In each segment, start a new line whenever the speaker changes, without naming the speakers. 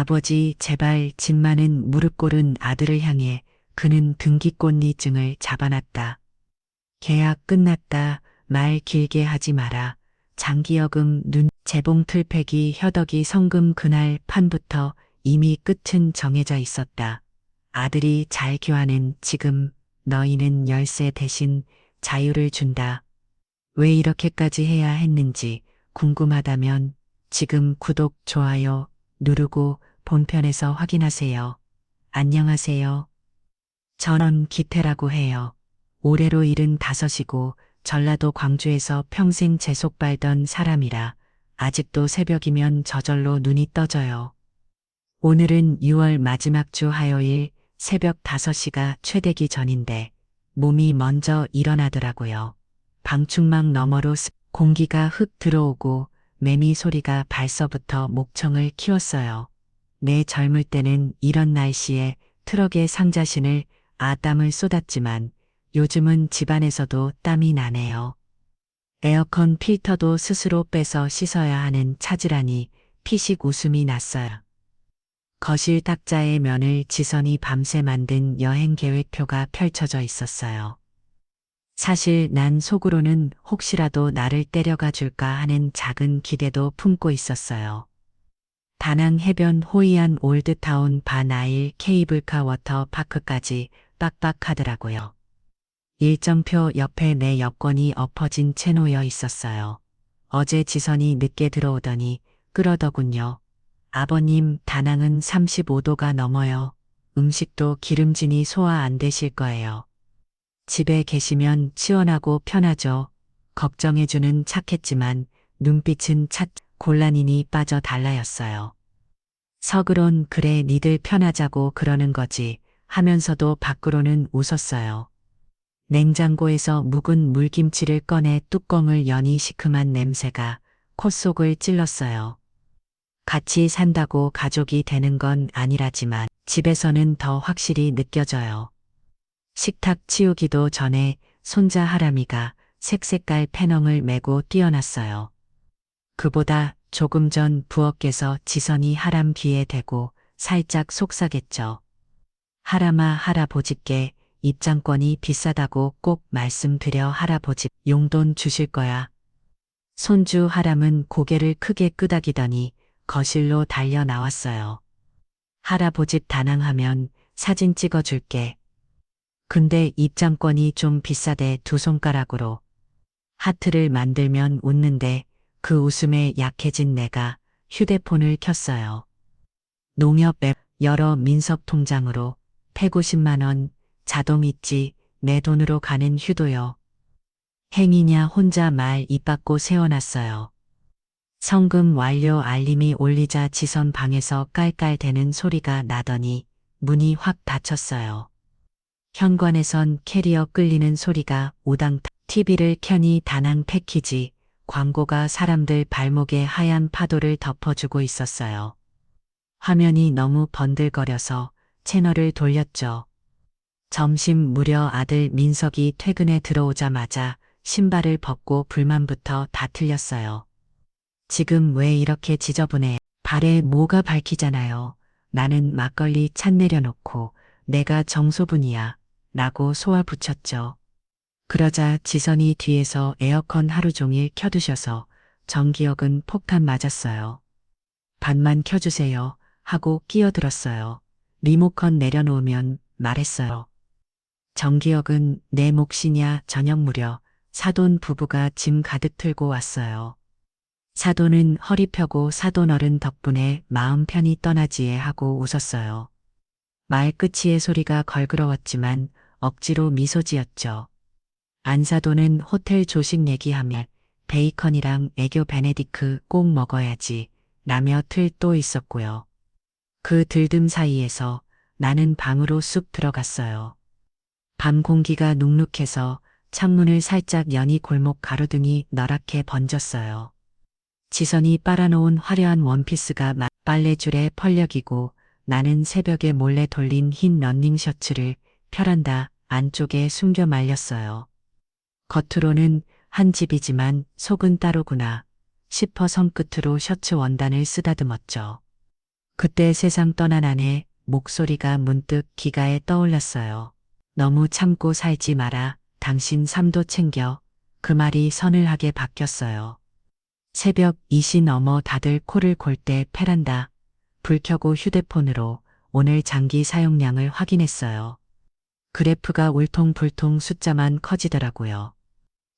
아버지, 제발 집 많은 무릎 꿇은 아들을 향해 그는 등기꽃리증을 잡아놨다. 계약 끝났다. 말 길게 하지 마라. 장기여금 재봉 틀패기 효덕이 성금 그날 판부터 이미 끝은 정해져 있었다. 아들이 잘 교하는 지금 너희는 열쇠 대신 자유를 준다. 왜 이렇게까지 해야 했는지 궁금하다면 지금 구독, 좋아요 누르고 본편에서 확인하세요. 안녕하세요. 저는 기태라고 해요. 올해로 75이고 전라도 광주에서 평생 재속 밟던 사람이라 아직도 새벽이면 저절로 눈이 떠져요. 오늘은 6월 마지막 주 화요일 새벽 5시가 최되기 전인데 몸이 먼저 일어나더라고요. 방충망 너머로 공기가 흙 들어오고 매미 소리가 발서부터 목청을 키웠어요. 내 젊을 때는 이런 날씨에 트럭에 상자신을 땀을 쏟았지만 요즘은 집안에서도 땀이 나네요. 에어컨 필터도 스스로 빼서 씻어야 하는 차질하니 피식 웃음이 났어요. 거실 탁자에 면을 지선이 밤새 만든 여행 계획표가 펼쳐져 있었어요. 사실 난 속으로는 혹시라도 나를 때려가 줄까 하는 작은 기대도 품고 있었어요. 다낭 해변 호이안 올드타운 바나일 케이블카 워터파크까지 빡빡하더라고요. 일정표 옆에 내 여권이 엎어진 채 놓여 있었어요. 어제 지선이 늦게 들어오더니 그러더군요. 아버님, 다낭은 35도가 넘어요. 음식도 기름지니 소화 안 되실 거예요. 집에 계시면 시원하고 편하죠. 걱정해주는 척했지만 눈빛은 곤란이니 빠져 달라였어요. 속으론 그래 니들 편하자고 그러는 거지 하면서도 밖으로는 웃었어요. 냉장고에서 묵은 물김치를 꺼내 뚜껑을 여니 시큼한 냄새가 콧속을 찔렀어요. 같이 산다고 가족이 되는 건 아니라지만 집에서는 더 확실히 느껴져요. 식탁 치우기도 전에 손자 하람이가 색색깔 패널을 메고 뛰어났어요. 그보다 조금 전 부엌에서 지선이 하람 귀에 대고 살짝 속삭였죠. 하람아, 할아버지께 입장권이 비싸다고 꼭 말씀드려. 할아버지 용돈 주실 거야. 손주 하람은 고개를 크게 끄덕이더니 거실로 달려 나왔어요. 할아버지 다낭하면 사진 찍어줄게. 근데 입장권이 좀 비싸대. 두 손가락으로 하트를 만들면 웃는데 그 웃음에 약해진 내가 휴대폰을 켰어요. 농협 앱 열어 민석 통장으로 150만 원 자동 있지 내 돈으로 가는 휴도요. 행이냐 혼자 말 입 밖고 세워놨어요. 성금 완료 알림이 울리자 지선 방에서 깔깔대는 소리가 나더니 문이 확 닫혔어요. 현관에선 캐리어 끌리는 소리가 우당탕. TV를 켜니 다낭 패키지 광고가 사람들 발목에 하얀 파도를 덮어주고 있었어요. 화면이 너무 번들거려서 채널을 돌렸죠. 점심 무렵 아들 민석이 퇴근해 들어오자마자 신발을 벗고 불만부터 다 틀렸어요. 지금 왜 이렇게 지저분해? 발에 뭐가 밝히잖아요. 나는 막걸리 찬 내려놓고 내가 정소분이야 라고 쏘아붙였죠. 그러자 지선이 뒤에서 에어컨 하루 종일 켜두셔서 전기역은 폭탄 맞았어요. 반만 켜주세요 하고 끼어들었어요. 리모컨 내려놓으면 말했어요. 전기역은 내 몫이냐. 저녁 무렵 사돈 부부가 짐 가득 들고 왔어요. 사돈은 허리 펴고 사돈 어른 덕분에 마음 편히 떠나지에 하고 웃었어요. 말끝이의 소리가 걸그러웠지만 억지로 미소 지었죠. 안사돈은 호텔 조식 얘기하며 베이컨이랑 애교 베네디크 꼭 먹어야지 라며 틀 또 있었고요. 그 들뜸 사이에서 나는 방으로 쑥 들어갔어요. 밤 공기가 눅눅해서 창문을 살짝 여니 골목 가로등이 너랗게 번졌어요. 지선이 빨아놓은 화려한 원피스가 빨래줄에 펄럭이고 나는 새벽에 몰래 돌린 흰 러닝 셔츠를 펴란다 안쪽에 숨겨 말렸어요. 겉으로는 한 집이지만 속은 따로구나 싶어 손끝으로 셔츠 원단을 쓰다듬었죠. 그때 세상 떠난 아내 목소리가 문득 기가에 떠올랐어요. 너무 참고 살지 마라. 당신 삶도 챙겨. 그 말이 서늘하게 바뀌었어요. 새벽 2시 넘어 다들 코를 골 때 베란다 불 켜고 휴대폰으로 오늘 장기 사용량을 확인했어요. 그래프가 울통불통 숫자만 커지더라고요.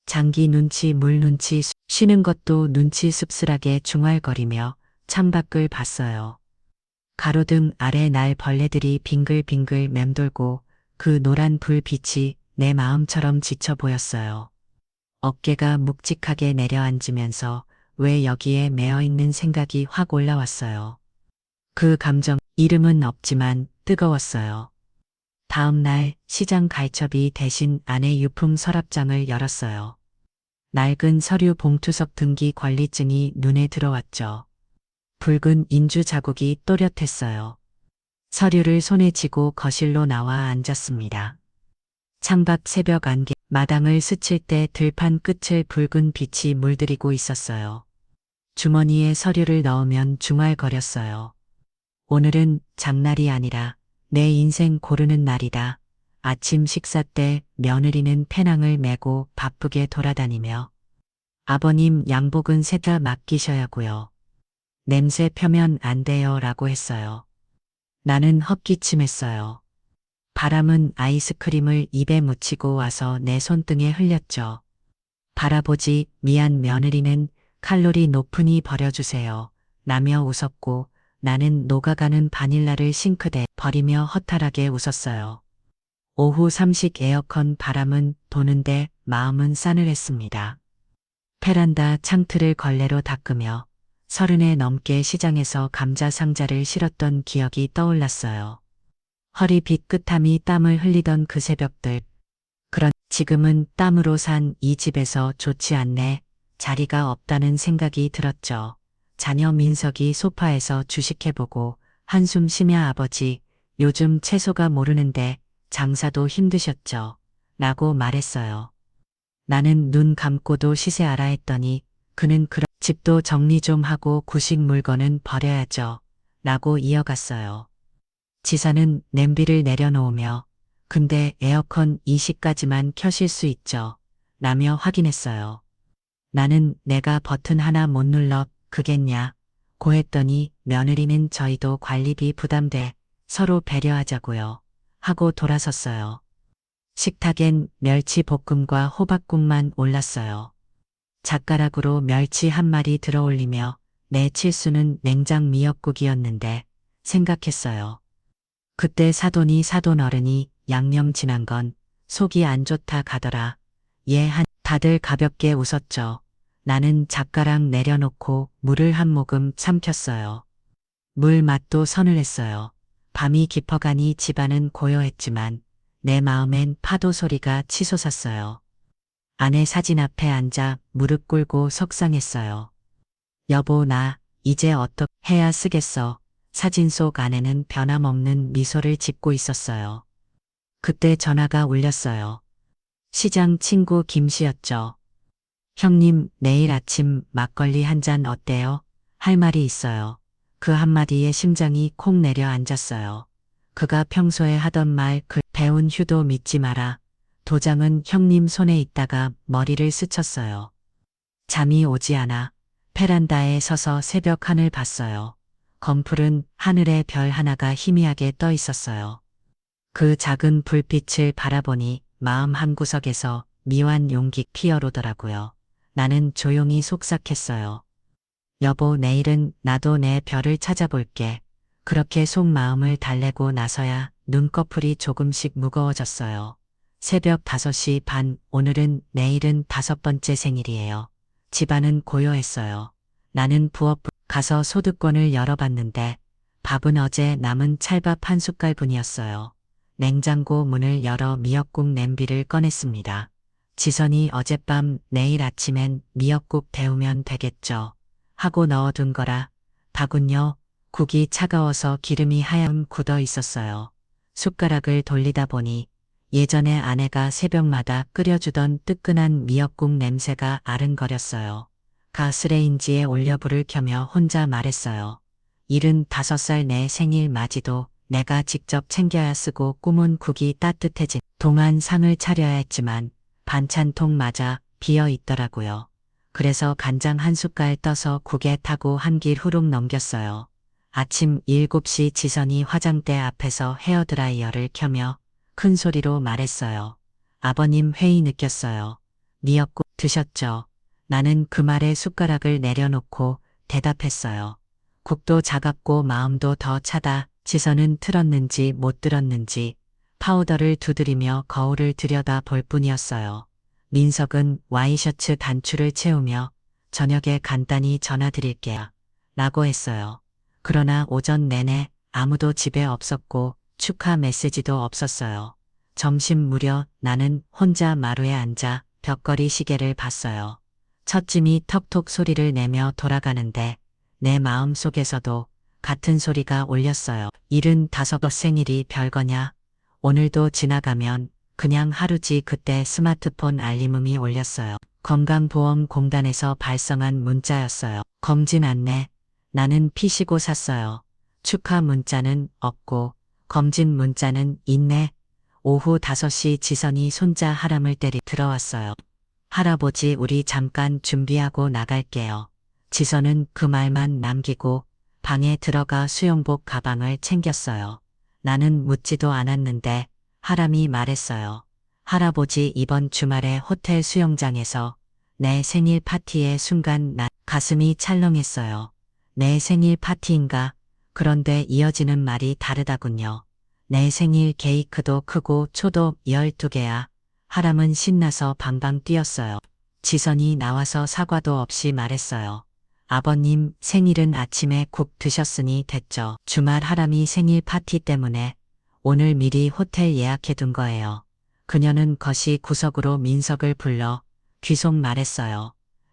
장기 눈치, 물 눈치, 쉬는 것도 눈치 씁쓸하게 중얼거리며 창밖을 봤어요. 가로등 아래 날 벌레들이 빙글빙글 맴돌고 그 노란 불빛이 내 마음처럼 지쳐 보였어요. 어깨가 묵직하게 내려앉으면서 왜 여기에 매어 있는 생각이 확 올라왔어요. 그 감정, 이름은 없지만 뜨거웠어요. 다음 날 시장 갈첩이 대신 아내 유품 서랍장을 열었어요. 낡은 서류 봉투석 등기 관리증이 눈에 들어왔죠. 붉은 인주 자국이 또렷했어요. 서류를 손에 쥐고 거실로 나와 앉았습니다. 창밖 새벽 안개, 마당을 스칠 때 들판 끝을 붉은 빛이 물들이고 있었어요. 주머니에 서류를 넣으면 중얼거렸어요. 오늘은 장날이 아니라 내 인생 고르는 날이다. 아침 식사 때 며느리는 페낭을 메고 바쁘게 돌아다니며 아버님 양복은 세다 맡기셔야고요. 냄새 펴면 안 돼요 라고 했어요. 나는 헛기침했어요. 바람은 아이스크림을 입에 묻히고 와서 내 손등에 흘렸죠. 바라보지 미안 며느리는 칼로리 높으니 버려주세요. 라며 웃었고 나는 녹아가는 바닐라를 싱크대에 버리며 허탈하게 웃었어요. 오후 삼식 에어컨 바람은 도는데 마음은 싸늘했습니다. 베란다 창틀을 걸레로 닦으며 30에 넘게 시장에서 감자 상자를 실었던 기억이 떠올랐어요. 허리 빗끝함이 땀을 흘리던 그 새벽들. 그런 지금은 땀으로 산 이 집에서 좋지 않네. 자리가 없다는 생각이 들었죠. 자녀 민석이 소파에서 주식해보고 한숨 쉬며 아버지 요즘 채소가 모르는데 장사도 힘드셨죠. 라고 말했어요. 나는 눈 감고도 시세 알아 했더니 그는 그런 집도 정리 좀 하고 구식 물건은 버려야죠. 라고 이어갔어요. 지사는 냄비를 내려놓으며 근데 에어컨 2시까지만 켜실 수 있죠. 라며 확인했어요. 나는 내가 버튼 하나 못 눌러 그겠냐 고 했더니 며느리는 저희도 관리비 부담돼 서로 배려하자고요. 하고 돌아섰어요. 식탁엔 멸치 볶음과 호박국만 올랐어요. 젓가락으로 멸치 한 마리 들어올리며 내 칠수는 냉장 미역국이었는데 생각했어요. 그때 사돈이 사돈 어른이 양념 진한 건 속이 안 좋다 가더라. 다들 가볍게 웃었죠. 나는 젓가락 내려놓고 물을 한 모금 삼켰어요. 물 맛도 서늘했어요. 밤이 깊어가니 집안은 고요했지만 내 마음엔 파도 소리가 치솟았어요. 아내 사진 앞에 앉아 무릎 꿇고 속상했어요. 여보 나 이제 어떻게 해야 쓰겠어. 사진 속 아내는 변함없는 미소를 짓고 있었어요. 그때 전화가 울렸어요. 시장 친구 김씨였죠. 형님 내일 아침 막걸리 한 잔 어때요? 할 말이 있어요. 그 한마디에 심장이 콩 내려앉았어요. 그가 평소에 하던 말 배운 휴도 믿지 마라. 도장은 형님 손에 있다가 머리를 스쳤어요. 잠이 오지 않아 베란다에 서서 새벽 하늘 봤어요. 검푸른 하늘에 별 하나가 희미하게 떠 있었어요. 그 작은 불빛을 바라보니 마음 한구석에서 미완 용기 피어오르더라고요. 나는 조용히 속삭했어요. 여보 내일은 나도 내 별을 찾아볼게. 그렇게 속마음을 달래고 나서야 눈꺼풀이 조금씩 무거워졌어요. 새벽 5시 반 오늘은 내일은 5번째 생일이에요. 집안은 고요했어요. 나는 부엌 가서 소득권을 열어봤는데 밥은 어제 남은 찰밥 한 숟갈뿐이었어요. 냉장고 문을 열어 미역국 냄비를 꺼냈습니다. 지선이 어젯밤 내일 아침엔 미역국 데우면 되겠죠. 하고 넣어둔 거라. 다군요. 국이 차가워서 기름이 하얀 굳어 있었어요. 숟가락을 돌리다 보니 예전에 아내가 새벽마다 끓여주던 뜨끈한 미역국 냄새가 아른거렸어요. 가스레인지에 올려 불을 켜며 혼자 말했어요. 75살 내 생일 맞이도 내가 직접 챙겨야 쓰고 꿈은 국이 따뜻해진 동안 상을 차려야 했지만 반찬통 맞아 비어 있더라고요. 그래서 간장 한 숟갈 떠서 국에 타고 한 길 후룩 넘겼어요. 아침 7시 지선이 화장대 앞에서 헤어드라이어를 켜며 큰 소리로 말했어요. 아버님 회의 느꼈어요. 미역국 드셨죠? 나는 그 말에 숟가락을 내려놓고 대답했어요. 국도 차갑고 마음도 더 차다. 지선은 틀었는지 못 들었는지 파우더를 두드리며 거울을 들여다 볼 뿐이었어요. 민석은 와이셔츠 단추를 채우며 저녁에 간단히 전화드릴게요. 라고 했어요. 그러나 오전 내내 아무도 집에 없었고 축하 메시지도 없었어요. 점심 무렵 나는 혼자 마루에 앉아 벽걸이 시계를 봤어요. 첫짐이 턱톡 소리를 내며 돌아가는데 내 마음 속에서도 같은 소리가 울렸어요. 75 생일이 별거냐? 오늘도 지나가면 그냥 하루지. 그때 스마트폰 알림음이 울렸어요. 건강보험공단에서 발송한 문자였어요. 검진 안내. 나는 피시고 샀어요. 축하 문자는 없고 검진 문자는 있네. 오후 5시 지선이 손자 하람을 들어왔어요. 할아버지 우리 잠깐 준비하고 나갈게요. 지선은 그 말만 남기고 방에 들어가 수영복 가방을 챙겼어요. 나는 묻지도 않았는데 하람이 말했어요. 할아버지 이번 주말에 호텔 수영장에서 내 생일 파티의 순간 난 가슴이 찰렁했어요. 내 생일 파티인가? 그런데 이어지는 말이 다르다군요. 내 생일 케이크도 크고 초도 12개야. 하람은 신나서 방방 뛰었어요. 지선이 나와서 사과도 없이 말했어요. 아버님 생일은 아침에 국 드셨으니 됐죠. 주말 하람이 생일 파티 때문에 오늘 미리 호텔 예약해둔 거예요. 그녀는 거시 구석으로 민석을 불러 귀속 말했어요.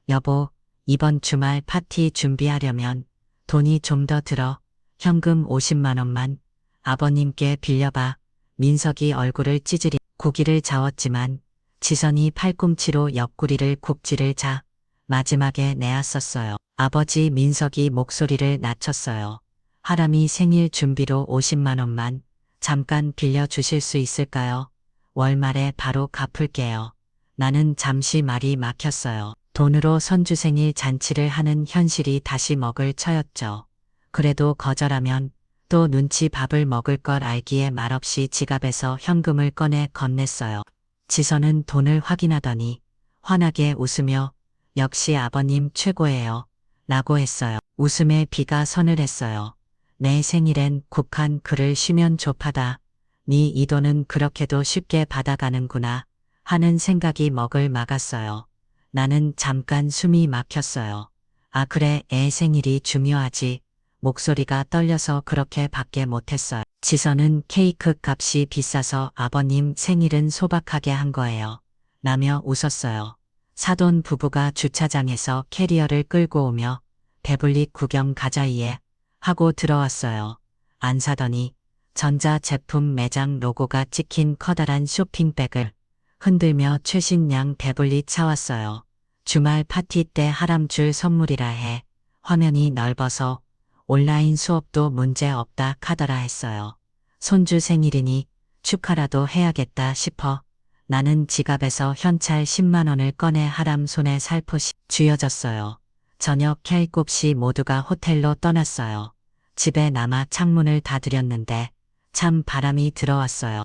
여보, 이번 주말 파티 준비하려면 돈이 좀 더 들어. 현금 50만 원만 아버님께 빌려봐. 민석이 얼굴을 찌질이 고기를 저었지만 지선이 팔꿈치로 옆구리를 굽지를 자 마지막에 내앗었어요. 아버지 민석이 목소리를 낮췄어요. 하람이 생일 준비로 50만 원만 잠깐 빌려주실 수 있을까요? 월말에 바로 갚을게요. 나는 잠시 말이 막혔어요. 돈으로 선주 생일 잔치를 하는 현실이 다시 먹을 처였죠. 그래도 거절하면 또 눈치 밥을 먹을 걸 알기에 말없이 지갑에서 현금을 꺼내 건넸어요. 지선은 돈을 확인하더니 환하게 웃으며 역시 아버님 최고예요. 라고 했어요. 웃음에 비가 서늘했어요. 내 생일엔 국한 글을 쉬면 좁하다. 네 이 돈은 그렇게도 쉽게 받아가는구나 하는 생각이 먹을 막았어요. 나는 잠깐 숨이 막혔어요. 아 그래 애 생일이 중요하지. 목소리가 떨려서 그렇게 밖에 못했어요. 지선은 케이크 값이 비싸서 아버님 생일은 소박하게 한 거예요. 라며 웃었어요. 사돈 부부가 주차장에서 캐리어를 끌고 오며 배불리 구경 가자이에 하고 들어왔어요. 안 사더니 전자제품 매장 로고가 찍힌 커다란 쇼핑백을 흔들며 최신 양 배불리 차왔어요. 주말 파티 때 하람 줄 선물이라 해 화면이 넓어서 온라인 수업도 문제 없다 카더라 했어요. 손주 생일이니 축하라도 해야겠다 싶어 나는 지갑에서 현찰 10만 원을 꺼내 하람 손에 살포시 쥐어졌어요. 저녁 7시 모두가 호텔로 떠났어요. 집에 남아 창문을 닫으렸는데 참 바람이 들어왔어요.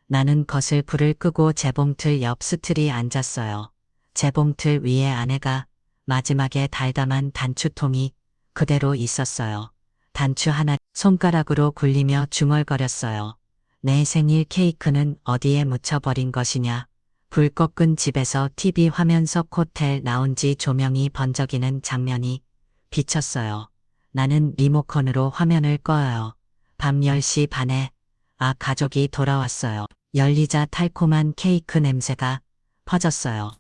나는 겉을 불을 끄고 재봉틀 옆 스틀이 앉았어요. 재봉틀 위에 아내가 마지막에 달담한 단추통이 그대로 있었어요. 단추 하나 손가락으로 굴리며 중얼거렸어요. 내 생일 케이크는 어디에 묻혀버린 것이냐. 불 꺾은 집에서 TV 화면 속 호텔 라운지 조명이 번쩍이는 장면이 비쳤어요. 나는 리모컨으로 화면을 꺼요. 밤 10시 반에 가족이 돌아왔어요. 열리자 달콤한 케이크 냄새가 퍼졌어요.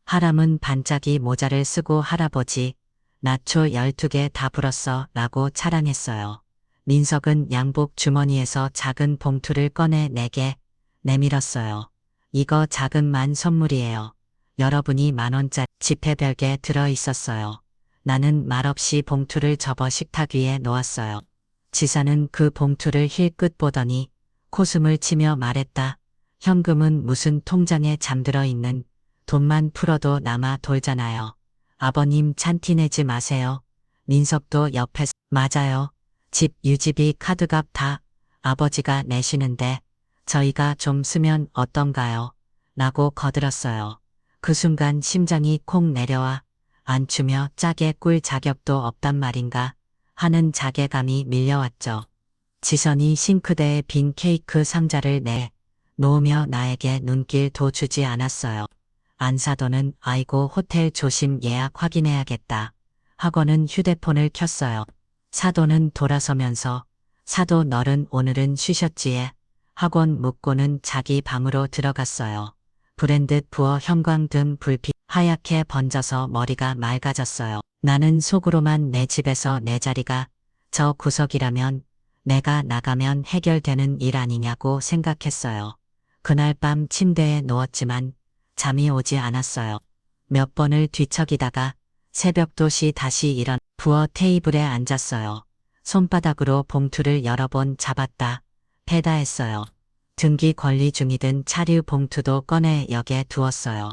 하람은 반짝이 모자를 쓰고 할아버지 나초 12개 다 불었어 라고 자랑했어요. 민석은 양복 주머니에서 작은 봉투를 꺼내 내게 내밀었어요. 이거 작은만 선물이에요. 여러분이 10,000원짜리 지폐벽에 들어있었어요. 나는 말없이 봉투를 접어 식탁 위에 놓았어요. 지사는 그 봉투를 힐끗 보더니 코숨을 치며 말했다. 현금은 무슨 통장에 잠들어 있는 돈만 풀어도 남아 돌잖아요. 아버님 찬티 내지 마세요. 민석도 옆에서 맞아요. 집 유지비 카드값 다 아버지가 내시는데 저희가 좀 쓰면 어떤가요? 라고 거들었어요. 그 순간 심장이 콩 내려와 안 추며 짜게 꿀 자격도 없단 말인가 하는 자괴감이 밀려왔죠. 지선이 싱크대에 빈 케이크 상자를 내 놓으며 나에게 눈길도 주지 않았어요. 안사도는 아이고 호텔 조심 예약 확인해야겠다. 하고는 휴대폰을 켰어요. 사도는 돌아서면서 사도 너른 오늘은 쉬셨지에 학원 묻고는 자기 방으로 들어갔어요. 불엔 듯 부어 형광등 불빛 하얗게 번져서 머리가 맑아졌어요. 나는 속으로만 내 집에서 내 자리가 저 구석이라면 내가 나가면 해결되는 일 아니냐고 생각했어요. 그날 밤 침대에 누웠지만 잠이 오지 않았어요. 몇 번을 뒤척이다가 새벽도시 다시 일어나 부엌 테이블에 앉았어요. 손바닥으로 봉투를 여러 번 잡았다. 패다 했어요. 등기 권리 중이던 차류 봉투도 꺼내 역에 두었어요.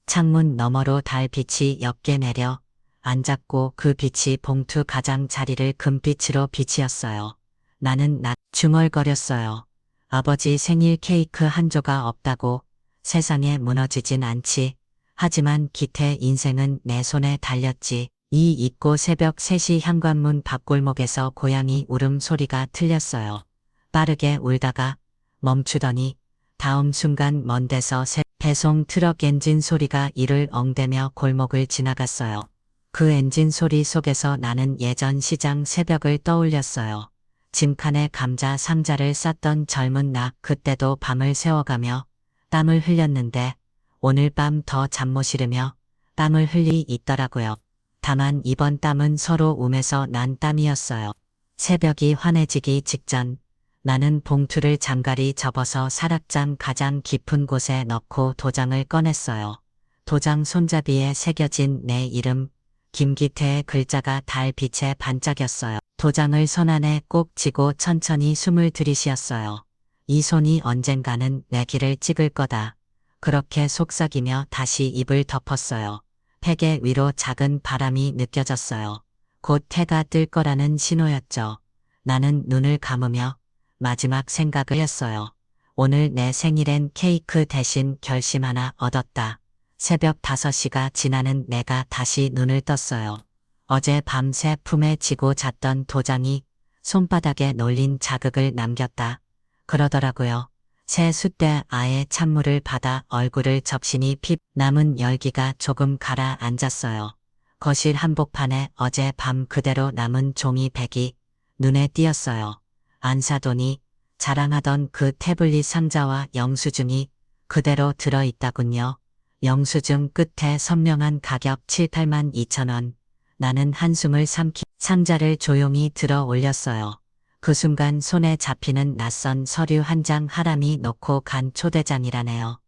창문 너머로 달 빛이 옅게 내려 앉았고 그 빛이 봉투 가장자리를 금빛으로 비치었어요. 나는 중얼거렸어요. 아버지 생일 케이크 한 조가 없다고 세상에 무너지진 않지. 하지만 기태 인생은 내 손에 달렸지. 이 잊고 새벽 3시 현관문 밖골목에서 고양이 울음소리가 틀렸어요. 빠르게 울다가 멈추더니 다음 순간 먼 데서 배송 트럭 엔진 소리가 이를 엉대며 골목을 지나갔어요. 그 엔진 소리 속에서 나는 예전 시장 새벽을 떠올렸어요. 짐칸에 감자 상자를 쌌던 젊은 나 그때도 밤을 새워가며 땀을 흘렸는데 오늘 밤 더 잠 못 이루며 땀을 흘리 있더라고요. 다만 이번 땀은 서로 움에서 난 땀이었어요. 새벽이 환해지기 직전 나는 봉투를 장갈이 접어서 사락장 가장 깊은 곳에 넣고 도장을 꺼냈어요. 도장 손잡이에 새겨진 내 이름 김기태의 글자가 달 빛에 반짝였어요. 도장을 손 안에 꼭 쥐고 천천히 숨을 들이쉬었어요. 이 손이 언젠가는 내 길을 찍을 거다. 그렇게 속삭이며 다시 입을 덮었어요. 베개 위로 작은 바람이 느껴졌어요. 곧 해가 뜰 거라는 신호였죠. 나는 눈을 감으며 마지막 생각을 했어요. 오늘 내 생일엔 케이크 대신 결심 하나 얻었다. 새벽 5시가 지나는 내가 다시 눈을 떴어요. 어제 밤새 품에 쥐고 잤던 도장이 손바닥에 놀린 자극을 남겼다. 그러더라고요. 새 숫대 아예 찬물을 받아 얼굴을 접시니 핍 남은 열기가 조금 가라앉았어요. 거실 한복판에 어제 밤 그대로 남은 종이백이 눈에 띄었어요. 안사돈이 자랑하던 그 태블릿 상자와 영수증이 그대로 들어있다군요. 영수증 끝에 선명한 가격 7, 8만 2천 원. 나는 한숨을 삼키 상자를 조용히 들어 올렸어요. 그 순간 손에 잡히는 낯선 서류 한 장 하람이 놓고 간 초대장이라네요.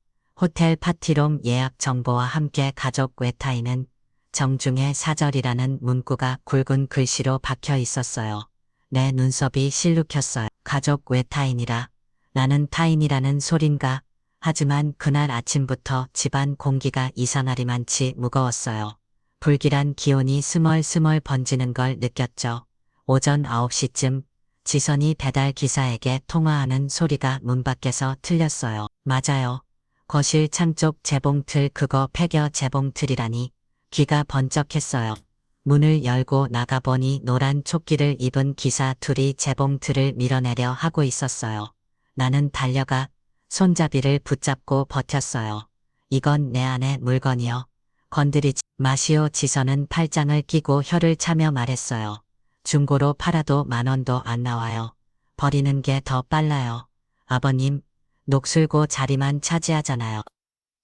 호텔 파티룸 예약 정보와 함께 가족 외타인은 정중의 사절이라는 문구가 굵은 글씨로 박혀 있었어요. 내 눈썹이 실룩혔어요. 가족 외타인이라. 나는 타인이라는 소린가. 하지만 그날 아침부터 집안 공기가 이상하리만치 무거웠어요. 불길한 기온이 스멀스멀 번지는 걸 느꼈죠. 오전 9시쯤 지선이 배달 기사에게 통화하는 소리가 문 밖에서 들렸어요. 맞아요. 거실 창쪽 재봉틀 그거 폐겨 재봉틀이라니. 귀가 번쩍했어요. 문을 열고 나가보니 노란 조끼를 입은 기사 둘이 재봉틀을 밀어내려 하고 있었어요. 나는 달려가 손잡이를 붙잡고 버텼어요. 이건 내 안의 물건이요. 건드리지 마시오. 지선은 팔짱을 끼고 혀를 차며 말했어요. 중고로 팔아도 10,000원도 안 나와요. 버리는 게 더 빨라요. 아버님, 녹슬고 자리만 차지하잖아요.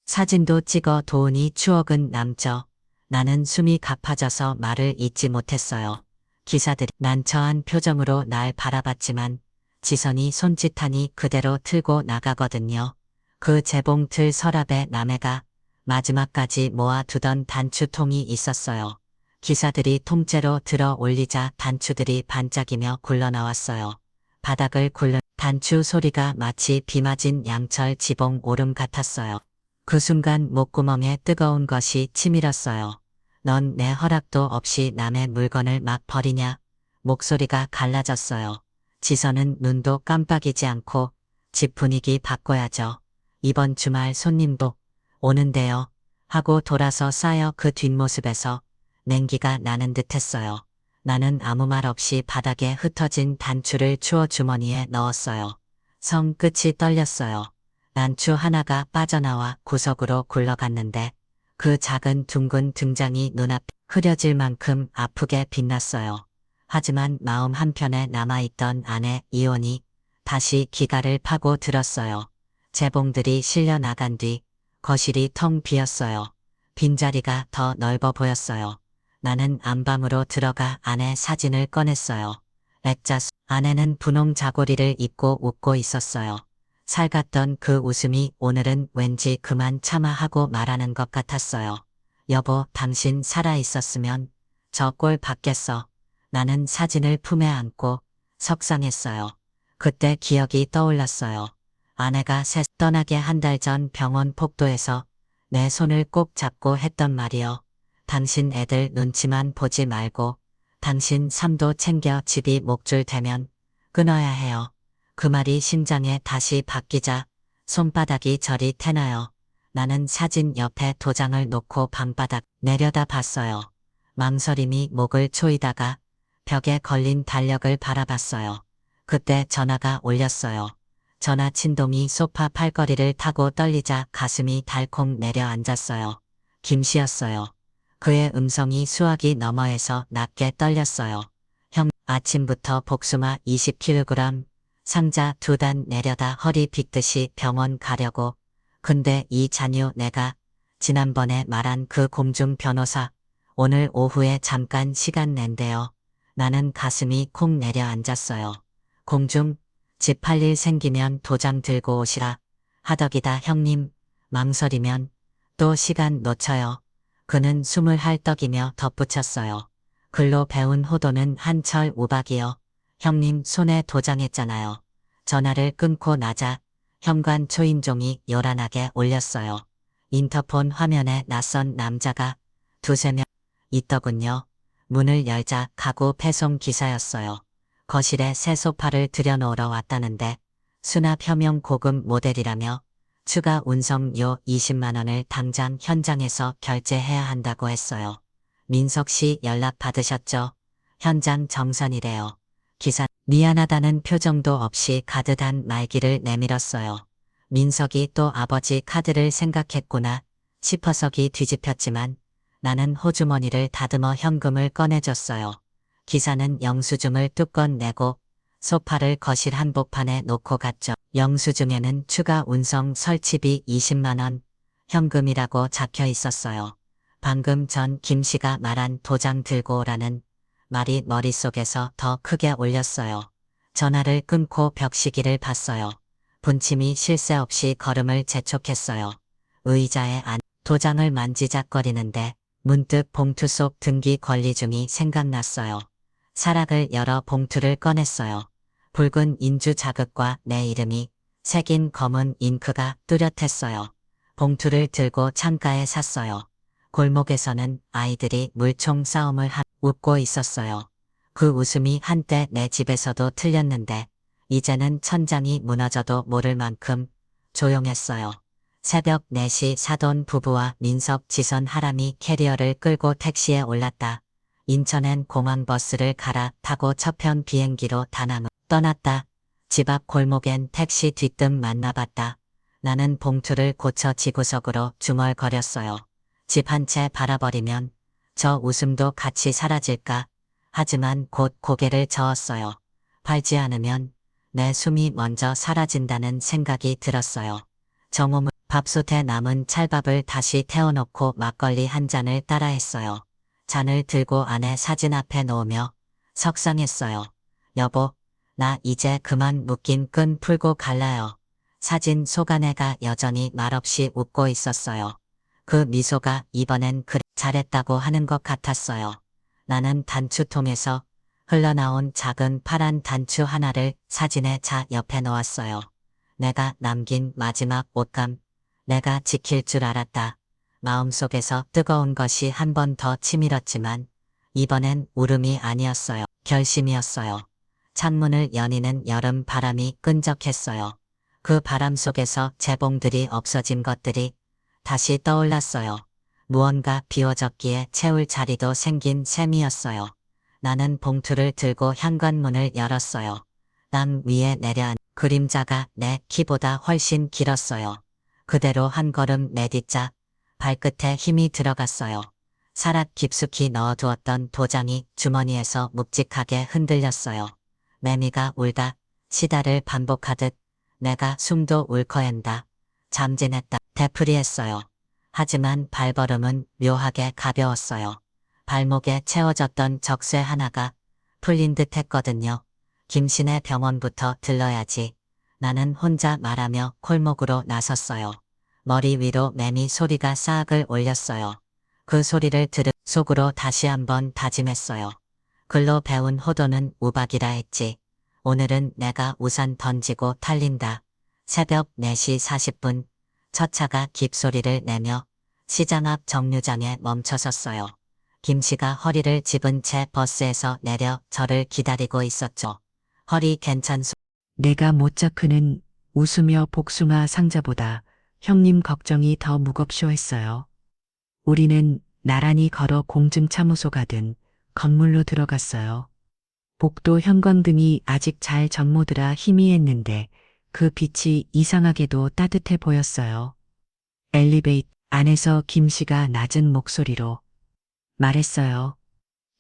사진도 찍어 도우니 추억은 남죠. 나는 숨이 가파져서 말을 잇지 못했어요. 기사들이 난처한 표정으로 날 바라봤지만 지선이 손짓하니 그대로 틀고 나가거든요. 그 재봉틀 서랍에 남해가 마지막까지 모아두던 단추통이 있었어요. 기사들이 통째로 들어 올리자 단추들이 반짝이며 굴러나왔어요. 바닥을 굴른 단추 소리가 마치 비 맞은 양철 지붕 오름 같았어요. 그 순간 목구멍에 뜨거운 것이 치밀었어요. 넌 내 허락도 없이 남의 물건을 막 버리냐? 목소리가 갈라졌어요. 지선은 눈도 깜빡이지 않고 집 분위기 바꿔야죠. 이번 주말 손님도 오는데요. 하고 돌아서 쌓여 그 뒷모습에서 냉기가 나는 듯했어요. 나는 아무 말 없이 바닥에 흩어진 단추를 주워 주머니에 넣었어요. 손끝이 떨렸어요. 단추 하나가 빠져나와 구석으로 굴러갔는데 그 작은 둥근 등장이 눈앞에 흐려질 만큼 아프게 빛났어요. 하지만 마음 한편에 남아있던 아내 이온이 다시 기가를 파고 들었어요. 재봉들이 실려 나간 뒤 거실이 텅 비었어요. 빈자리가 더 넓어 보였어요. 나는 안방으로 들어가 아내 사진을 꺼냈어요. 액자수 아내는 분홍 자고리를 입고 웃고 있었어요. 살갔던 그 웃음이 오늘은 왠지 그만 참아 하고 말하는 것 같았어요. 여보, 당신 살아있었으면 저 꼴 봤겠어. 나는 사진을 품에 안고 석상했어요. 그때 기억이 떠올랐어요. 아내가 새 떠나게 한 달 전 병원 복도에서 내 손을 꼭 잡고 했던 말이요. 당신 애들 눈치만 보지 말고 당신 삶도 챙겨 집이 목줄 되면 끊어야 해요. 그 말이 심장에 다시 박히자 손바닥이 저리 태나요. 나는 사진 옆에 도장을 놓고 방바닥 내려다 봤어요. 망설임이 목을 조이다가 벽에 걸린 달력을 바라봤어요. 그때 전화가 울렸어요. 전화 진동이 소파 팔걸이를 타고 떨리자 가슴이 달콩 내려앉았어요. 김씨였어요. 그의 음성이 수화기 너머에서 낮게 떨렸어요. 형, 아침부터 복숭아 20kg, 상자 2단 내려다 허리 빗듯이 병원 가려고. 근데 이 잔유 내가 지난번에 말한 그 곰중 변호사 오늘 오후에 잠깐 시간 낸대요. 나는 가슴이 콩 내려앉았어요. 공중 집 팔 일 생기면 도장 들고 오시라. 하덕이다 형님. 망설이면 또 시간 놓쳐요. 그는 숨을 헐떡이며 덧붙였어요. 글로 배운 호도는 한철 우박이요. 형님 손에 도장했잖아요. 전화를 끊고 나자 현관 초인종이 요란하게 울렸어요. 인터폰 화면에 낯선 남자가 2~3명 있더군요. 문을 열자 가구 배송 기사였어요. 거실에 새 소파를 들여놓으러 왔다는데 수납 혐용 고급 모델이라며 추가 운송료 20만 원을 당장 현장에서 결제해야 한다고 했어요. 민석 씨 연락 받으셨죠? 현장 정선이래요. 기사 미안하다는 표정도 없이 가듯한 말기를 내밀었어요. 민석이 또 아버지 카드를 생각했구나 싶어서 기 뒤집혔지만 나는 호주머니를 다듬어 현금을 꺼내줬어요. 기사는 영수증을 뚜껑 내고 소파를 거실 한복판에 놓고 갔죠. 영수증에는 추가 운송 설치비 20만 원, 현금이라고 적혀 있었어요. 방금 전 김씨가 말한 도장 들고 오라는 말이 머릿속에서 더 크게 울렸어요. 전화를 끊고 벽시계를 봤어요. 분침이 쉴 새 없이 걸음을 재촉했어요. 의자에 도장을 만지작거리는데 문득 봉투 속 등기 권리중이 생각났어요. 사락을 열어 봉투를 꺼냈어요. 붉은 인주 자극과 내 이름이 새긴 검은 잉크가 뚜렷했어요. 봉투를 들고 창가에 샀어요. 골목에서는 아이들이 물총 싸움을 웃고 있었어요. 그 웃음이 한때 내 집에서도 틀렸는데 이제는 천장이 무너져도 모를 만큼 조용했어요. 새벽 4시 사돈 부부와 민석 지선 하람이 캐리어를 끌고 택시에 올랐다. 인천엔 공항버스를 갈아타고 저편 비행기로 다낭을 떠났다. 집 앞 골목엔 택시 뒤뜸 만나봤다. 나는 봉투를 고쳐 지구석으로 중얼거렸어요. 집 한 채 팔아버리면 저 웃음도 같이 사라질까? 하지만 곧 고개를 저었어요. 팔지 않으면 내 숨이 먼저 사라진다는 생각이 들었어요. 정오물 밥솥에 남은 찰밥을 다시 태워놓고 막걸리 한 잔을 따라했어요. 잔을 들고 아내 사진 앞에 놓으며 석상했어요. 여보, 나 이제 그만 묶인 끈 풀고 갈라요. 사진 속 아내가 여전히 말없이 웃고 있었어요. 그 미소가 이번엔 그래 잘했다고 하는 것 같았어요.
나는 단추통에서 흘러나온 작은 파란 단추 하나를 사진의 자 옆에 놓았어요. 내가 남긴 마지막 옷감. 내가 지킬 줄 알았다. 마음속에서 뜨거운 것이 한 번 더 치밀었지만 이번엔 울음이 아니었어요. 결심이었어요. 창문을 여니는 여름 바람이 끈적했어요. 그 바람 속에서 재봉들이 없어진 것들이 다시 떠올랐어요. 무언가 비워졌기에 채울 자리도 생긴 셈이었어요. 나는 봉투를 들고 현관문을 열었어요. 땅 위에 내려앉은 그림자가 내 키보다 훨씬 길었어요. 그대로 한 걸음 내딛자 발끝에 힘이 들어갔어요. 살앗 깊숙이 넣어두었던 도장이 주머니에서 묵직하게 흔들렸어요. 매미가 울다 시다를 반복하듯 내가 숨도 울컥한다. 잠진했다. 되풀이했어요. 하지만 발걸음은 묘하게 가벼웠어요. 발목에 채워졌던 적쇠 하나가 풀린 듯 했거든요. 김신의 병원부터 들러야지. 나는 혼자 말하며 골목으로 나섰어요. 머리 위로 매미 소리가 싹을 올렸어요. 그 소리를 들은 속으로 다시 한번 다짐했어요. 글로 배운 호도는 우박이라 했지. 오늘은 내가 우산 던지고 달린다. 새벽 4시 40분 첫 차가 깁소리를 내며 시장 앞 정류장에 멈춰섰어요. 김씨가 허리를 집은 채 버스에서 내려 저를 기다리고 있었죠. 허리 괜찮소?
내가 못 잡크는 웃으며 복숭아 상자보다 형님 걱정이 더 무겁쇼 했어요. 우리는 나란히 걸어 공중차무소 가든 건물로 들어갔어요. 복도 형광등이 아직 잘 전모드라 희미했는데 그 빛이 이상하게도 따뜻해 보였어요. 엘리베이터 안에서 김씨가 낮은 목소리로 말했어요.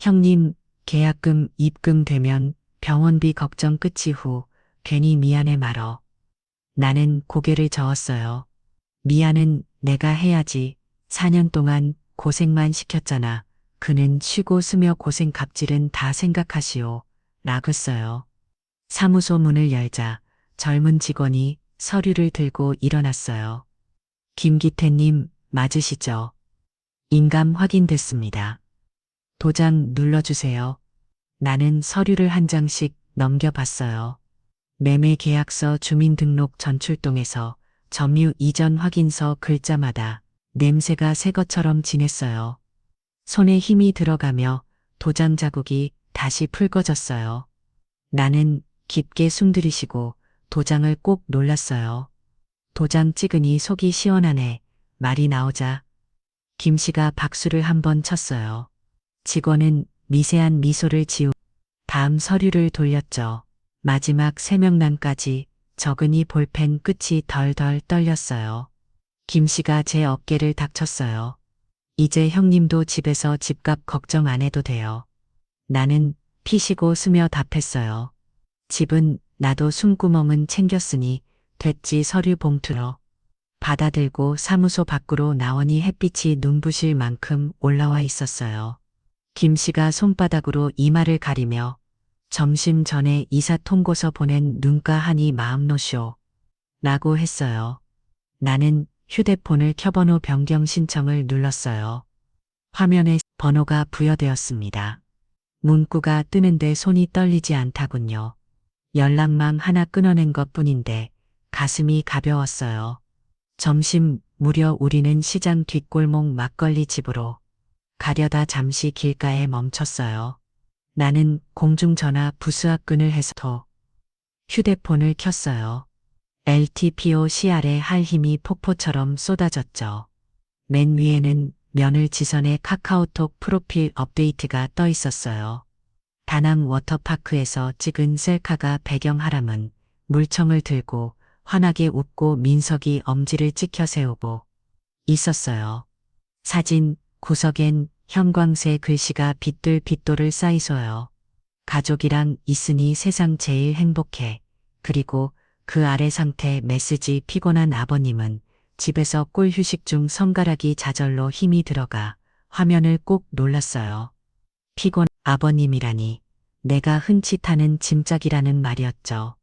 형님, 계약금 입금되면 병원비 걱정 끝이 후 괜히 미안해 말어. 나는 고개를 저었어요. 미안은 내가 해야지. 4년 동안 고생만 시켰잖아. 그는 쉬고 쓰며 고생 갑질은 다 생각하시오. 라고 써요. 사무소 문을 열자 젊은 직원이 서류를 들고 일어났어요. 김기태님 맞으시죠? 인감 확인됐습니다. 도장 눌러주세요. 나는 서류를 한 장씩 넘겨봤어요. 매매 계약서 주민등록 전출동에서 점유 이전 확인서 글자마다 냄새가 새 것처럼 진했어요. 손에 힘이 들어가며 도장 자국이 다시 붉어졌어요. 나는 깊게 숨들이쉬고 도장을 꼭 놀랐어요. 도장 찍으니 속이 시원하네. 말이 나오자 김씨가 박수를 한번 쳤어요. 직원은 미세한 미소를 지우 다음 서류를 돌렸죠. 마지막 세명란까지 적으니 볼펜 끝이 덜덜 떨렸어요. 김씨가 제 어깨를 닥쳤어요. 이제 형님도 집에서 집값 걱정 안 해도 돼요. 나는 피시고 쓰며 답했어요. 집은 나도 숨구멍은 챙겼으니 됐지. 서류 봉투로 받아들고 사무소 밖으로 나오니 햇빛이 눈부실 만큼 올라와 있었어요. 김씨가 손바닥으로 이마를 가리며 점심 전에 이사 통고서 보낸 눈가 하니 마음 놓쇼. 라고 했어요. 나는 휴대폰을 켜 번호 변경 신청을 눌렀어요. 화면에 번호가 부여되었습니다. 문구가 뜨는데 손이 떨리지 않다군요. 연락망 하나 끊어낸 것 뿐인데 가슴이 가벼웠어요. 점심 무려 우리는 시장 뒷골목 막걸리 집으로 가려다 잠시 길가에 멈췄어요. 나는 공중전화 부스압근을 해서 휴대폰을 켰어요. LTPO CR의 할 힘이 폭포처럼 쏟아졌죠. 맨 위에는 며느리 지선의 카카오톡 프로필 업데이트가 떠 있었어요. 다낭 워터파크에서 찍은 셀카가 배경하람은 물청을 들고 환하게 웃고 민석이 엄지를 찍혀 세우고 있었어요. 사진 구석엔 형광색 글씨가 빗돌빗돌을 쌓이서요. 가족이랑 있으니 세상 제일 행복해. 그리고 그 아래 상태 메시지 피곤한 아버님은 집에서 꿀 휴식 중 손가락이 좌절로 힘이 들어가 화면을 꼭 놀랐어요. 피곤 아버님이라니 내가 흔치 타는 짐짝이라는 말이었죠.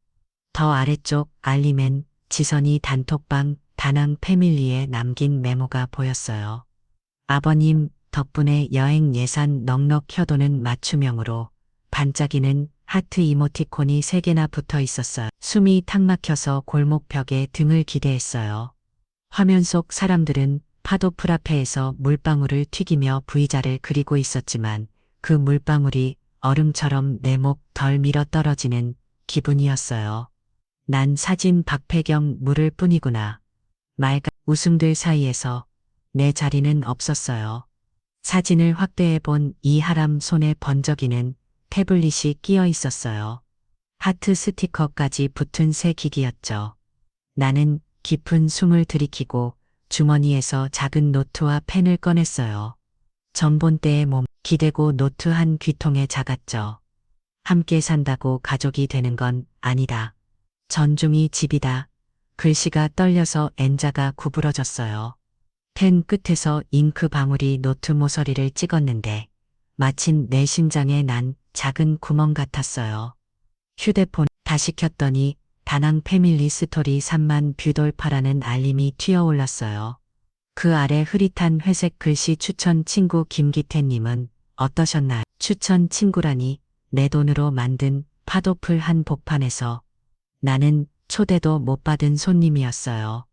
더 아래쪽 알림엔 지선이 단톡방 다낭 패밀리에 남긴 메모가 보였어요. 아버님 덕분에 여행 예산 넉넉 켜도는 맞춤형으로 반짝이는 하트 이모티콘이 3개나 붙어 있었어요. 숨이 탁 막혀서 골목벽에 등을 기대했어요. 화면 속 사람들은 파도 프라페에서 물방울을 튀기며 V자를 그리고 있었지만 그 물방울이 얼음처럼 내 목 덜 밀어 떨어지는 기분이었어요. 난 사진 박배경 물을 뿐이구나. 맑은 웃음들 사이에서 내 자리는 없었어요. 사진을 확대해 본 이하람 손에 번쩍이는 태블릿이 끼어 있었어요. 하트 스티커까지 붙은 새 기기였죠. 나는 깊은 숨을 들이키고 주머니에서 작은 노트와 펜을 꺼냈어요. 전본대의 몸 기대고 노트 한 귀통에 작았죠. 함께 산다고 가족이 되는 건 아니다. 전중이 집이다. 글씨가 떨려서 N자가 구부러졌어요. 펜 끝에서 잉크 방울이 노트 모서리를 찍었는데 마침 내 심장에 난 작은 구멍 같았어요. 휴대폰 다시 켰더니 다낭 패밀리 스토리 3만 뷰 돌파라는 알림이 튀어올랐어요. 그 아래 흐릿한 회색 글씨 추천 친구 김기태님은 어떠셨나요? 추천 친구라니 내 돈으로 만든 파도풀 한 복판에서 나는 초대도 못 받은 손님이었어요.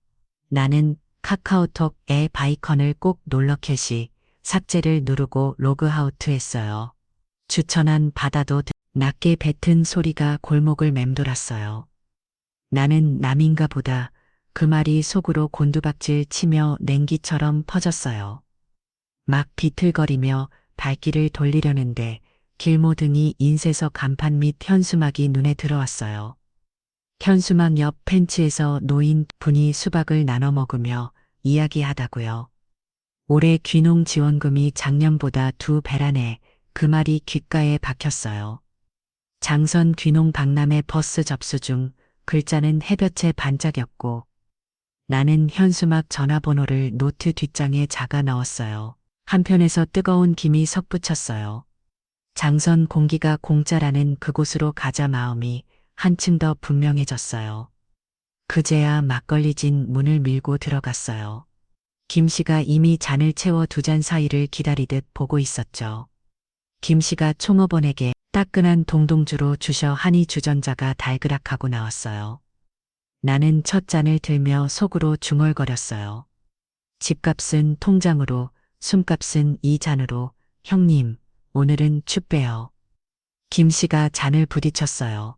나는 카카오톡 앱 아이콘을 꼭 눌러 캐시 삭제를 누르고 로그아웃 했어요. 추천한 받아도 낮게 뱉은 소리가 골목을 맴돌았어요. 나는 남인가 보다. 그 말이 속으로 곤두박질 치며 냉기처럼 퍼졌어요. 막 비틀거리며 발길을 돌리려는데 길모등이 인쇄서 간판 및 현수막이 눈에 들어왔어요. 현수막 옆 벤치에서 노인 분이 수박을 나눠 먹으며 이야기하다고요. 올해 귀농 지원금이 작년보다 2배라네. 그 말이 귓가에 박혔어요. 장선 귀농 박람회 버스 접수 중 글자는 햇볕에 반짝였고 나는 현수막 전화번호를 노트 뒷장에 작아 넣었어요. 한편에서 뜨거운 김이 섞붙였어요. 장선 공기가 공짜라는 그곳으로 가자 마음이 한층 더 분명해졌어요. 그제야 막걸리진 문을 밀고 들어갔어요. 김 씨가 이미 잔을 채워 2잔 사이를 기다리듯 보고 있었죠. 김 씨가 총업원에게 따끈한 동동주로 주셔 하니 주전자가 달그락하고 나왔어요. 나는 첫 잔을 들며 속으로 중얼거렸어요. 집값은 통장으로, 숨값은 이 잔으로, 형님, 오늘은 춥배요. 김 씨가 잔을 부딪혔어요.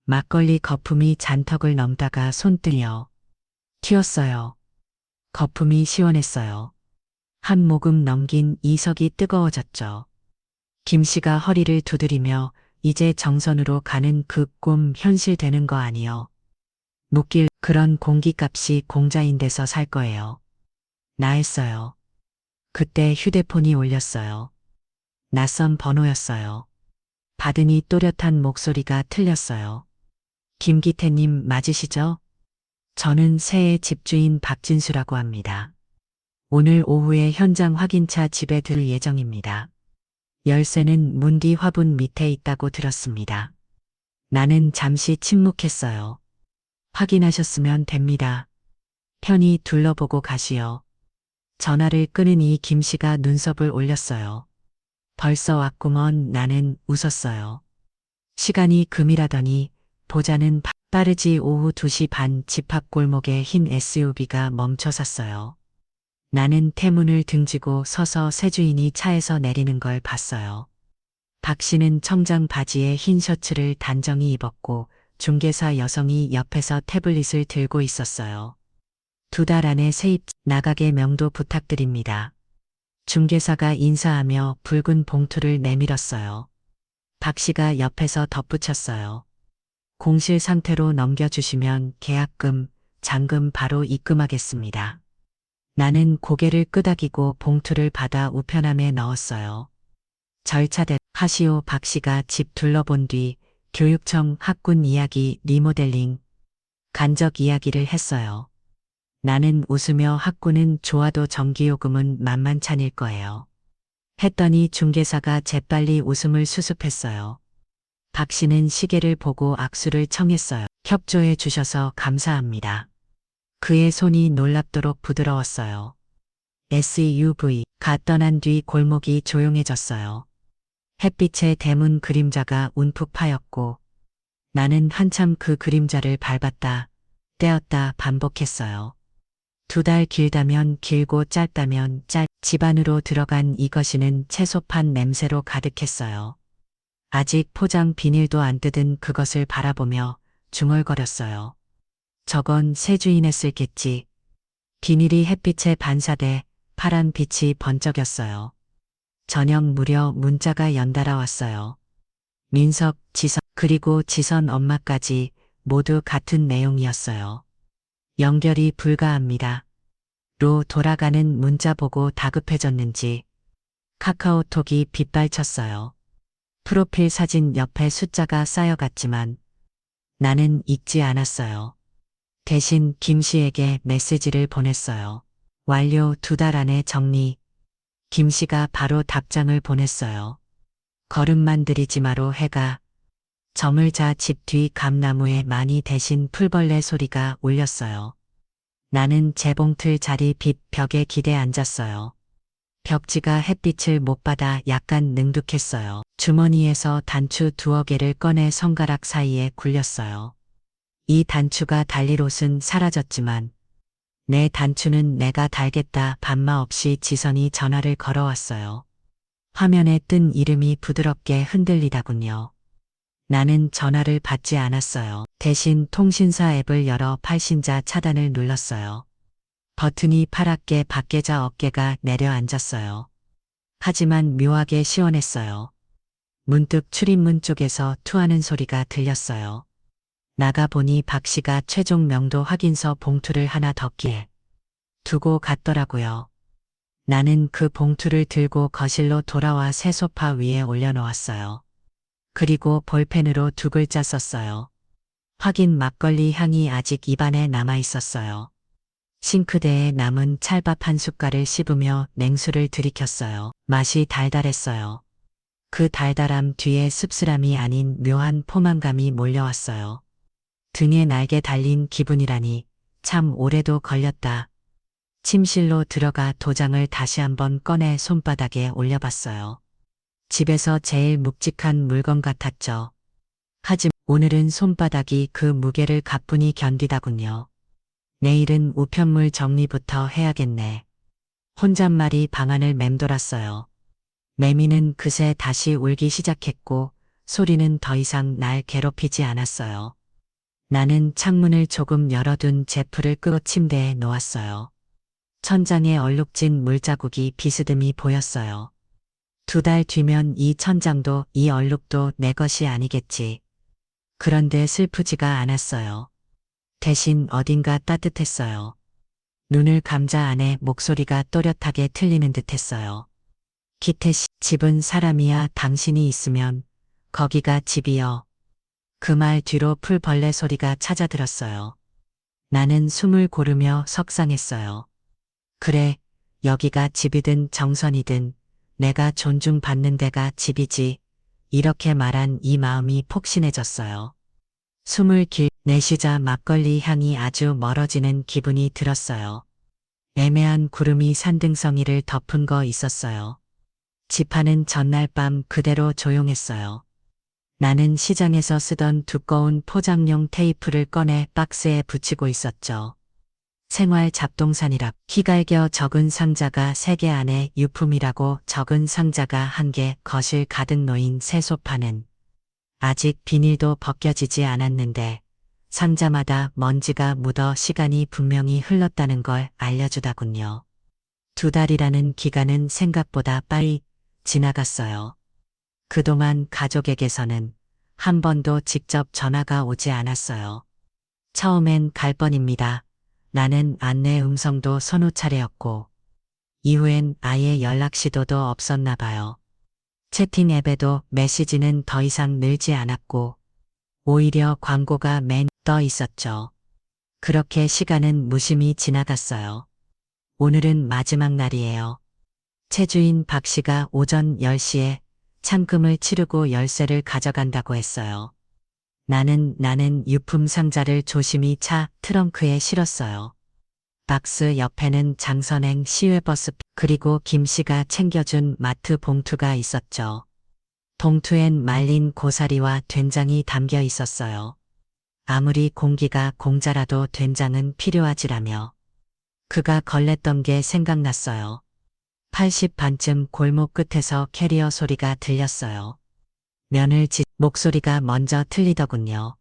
막걸리 거품이 잔턱을 넘다가 손등이요. 튀었어요. 거품이 시원했어요. 한 모금 넘긴 이석이 뜨거워졌죠. 김 씨가 허리를 두드리며 이제 정선으로 가는 그 꿈 현실 되는 거 아니요. 묵길 그런 공기값이 공자인 데서 살 거예요. 나 했어요. 그때 휴대폰이 울렸어요. 낯선 번호였어요. 받으니 또렷한 목소리가 틀렸어요. 김기태님 맞으시죠? 저는 새해 집주인 박진수라고 합니다. 오늘 오후에 현장 확인차 집에 들 예정입니다. 열쇠는 문 뒤 화분 밑에 있다고 들었습니다. 나는 잠시 침묵했어요. 확인하셨으면 됩니다. 편히 둘러보고 가시오. 전화를 끊으니 김 씨가 눈썹을 올렸어요. 벌써 왔구먼. 나는 웃었어요. 시간이 금이라더니 보자는 빠르지 오후 2시 반 집 앞 골목에 흰 SUV가 멈춰 섰어요. 나는 태문을 등지고 서서 새 주인이 차에서 내리는 걸 봤어요. 박 씨는 청장 바지에 흰 셔츠를 단정히 입었고 중개사 여성이 옆에서 태블릿을 들고 있었어요. 2달 안에 세입 나가게 명도 부탁드립니다. 중개사가 인사하며 붉은 봉투를 내밀었어요. 박 씨가 옆에서 덧붙였어요. 공실 상태로 넘겨주시면 계약금, 잔금 바로 입금하겠습니다. 나는 고개를 끄덕이고 봉투를 받아 우편함에 넣었어요. 절차대 하시오. 박 씨가 집 둘러본 뒤 교육청 학군 이야기 리모델링 간접 이야기를 했어요. 나는 웃으며 학군은 좋아도 전기요금은 만만찮을 거예요. 했더니 중개사가 재빨리 웃음을 수습했어요. 박 씨는 시계를 보고 악수를 청했어요. 협조해 주셔서 감사합니다. 그의 손이 놀랍도록 부드러웠어요. SUV가 떠난 뒤 골목이 조용해졌어요. 햇빛에 대문 그림자가 움푹 파였고 나는 한참 그 그림자를 밟았다 떼었다 반복했어요. 2달 길다면 길고 짧다면 집 안으로 들어간 이것이는 채소판 냄새로 가득했어요. 아직 포장 비닐도 안 뜯은 그것을 바라보며 중얼거렸어요. 저건 새 주인했을겠지. 비닐이 햇빛에 반사돼 파란 빛이 번쩍였어요. 저녁 무려 문자가 연달아 왔어요. 민석, 지선, 그리고 지선 엄마까지 모두 같은 내용이었어요. 연결이 불가합니다. 로 돌아가는 문자 보고 다급해졌는지 카카오톡이 빗발쳤어요. 프로필 사진 옆에 숫자가 쌓여갔지만 나는 읽지 않았어요. 대신 김 씨에게 메시지를 보냈어요. 완료 2달 안에 정리. 김 씨가 바로 답장을 보냈어요. 걸음만 들이지 마로 해가 저물자 집 뒤 감나무에 많이 대신 풀벌레 소리가 울렸어요. 나는 재봉틀 자리 빛 벽에 기대 앉았어요. 벽지가 햇빛을 못 받아 약간 능득했어요. 주머니에서 단추 2개를 꺼내 손가락 사이에 굴렸어요. 이 단추가 달릴 옷은 사라졌지만 내 단추는 내가 달겠다. 반마 없이 지선이 전화를 걸어왔어요. 화면에 뜬 이름이 부드럽게 흔들리다군요. 나는 전화를 받지 않았어요. 대신 통신사 앱을 열어 발신자 차단을 눌렀어요. 버튼이 파랗게 밖에자 어깨가 내려앉았어요. 하지만 묘하게 시원했어요. 문득 출입문 쪽에서 투하는 소리가 들렸어요. 나가보니 박 씨가 최종 명도 확인서 봉투를 하나 덮기에 두고 갔더라고요. 나는 그 봉투를 들고 거실로 돌아와 새 소파 위에 올려놓았어요. 그리고 볼펜으로 2글자 썼어요. 확인. 막걸리 향이 아직 입안에 남아있었어요. 싱크대에 남은 찰밥 한 숟갈을 씹으며 냉수를 들이켰어요. 맛이 달달했어요. 그 달달함 뒤에 씁쓸함이 아닌 묘한 포만감이 몰려왔어요. 등에 날개 달린 기분이라니 참 오래도 걸렸다. 침실로 들어가 도장을 다시 한번 꺼내 손바닥에 올려봤어요. 집에서 제일 묵직한 물건 같았죠. 하지만 오늘은 손바닥이 그 무게를 가뿐히 견디다군요. 내일은 우편물 정리부터 해야겠네. 혼잣말이 방안을 맴돌았어요. 매미는 그새 다시 울기 시작했고 소리는 더 이상 날 괴롭히지 않았어요. 나는 창문을 조금 열어둔 제풀을 끄고 침대에 놓았어요. 천장에 얼룩진 물자국이 비스듬히 보였어요. 2달 뒤면 이 천장도 이 얼룩도 내 것이 아니겠지. 그런데 슬프지가 않았어요. 대신 어딘가 따뜻했어요. 눈을 감자 안에 목소리가 또렷하게 들리는 듯했어요. 기태 씨, 집은 사람이야. 당신이 있으면 거기가 집이여. 그 말 뒤로 풀벌레 소리가 찾아들었어요. 나는 숨을 고르며 석상했어요. 그래, 여기가 집이든 정선이든 내가 존중받는 데가 집이지. 이렇게 말한 이 마음이 폭신해졌어요. 숨을 내쉬자 막걸리 향이 아주 멀어지는 기분이 들었어요. 애매한 구름이 산등성이를 덮은 거 있었어요. 지파는 전날 밤 그대로 조용했어요. 나는 시장에서 쓰던 두꺼운 포장용 테이프를 꺼내 박스에 붙이고 있었죠. 생활 잡동사니라 휘갈겨 적은 상자가 3개 안에 유품이라고 적은 상자가 1개 거실 가득 놓인 새 소파는 아직 비닐도 벗겨지지 않았는데 상자마다 먼지가 묻어 시간이 분명히 흘렀다는 걸 알려주다군요. 2달이라는 기간은 생각보다 빨리 지나갔어요. 그동안 가족에게서는 한 번도 직접 전화가 오지 않았어요. 처음엔 갈 뻔입니다. 나는 안내 음성도 서너 차례였고 이후엔 아예 연락 시도도 없었나 봐요. 채팅 앱에도 메시지는 더 이상 늘지 않았고 오히려 광고가 맨 떠 있었죠. 그렇게 시간은 무심히 지나갔어요. 오늘은 마지막 날이에요. 채주인 박 씨가 오전 10시에 창금을 치르고 열쇠를 가져간다고 했어요. 나는 유품 상자를 조심히 차 트렁크에 실었어요. 박스 옆에는 장선행 시외버스 그리고 김씨가 챙겨준 마트 봉투가 있었죠. 봉투엔 말린 고사리와 된장이 담겨 있었어요. 아무리 공기가 공자라도 된장은 필요하지라며. 그가 걸렸던 게 생각났어요. 80 반쯤 골목 끝에서 캐리어 소리가 들렸어요. 목소리가 먼저 틀리더군요.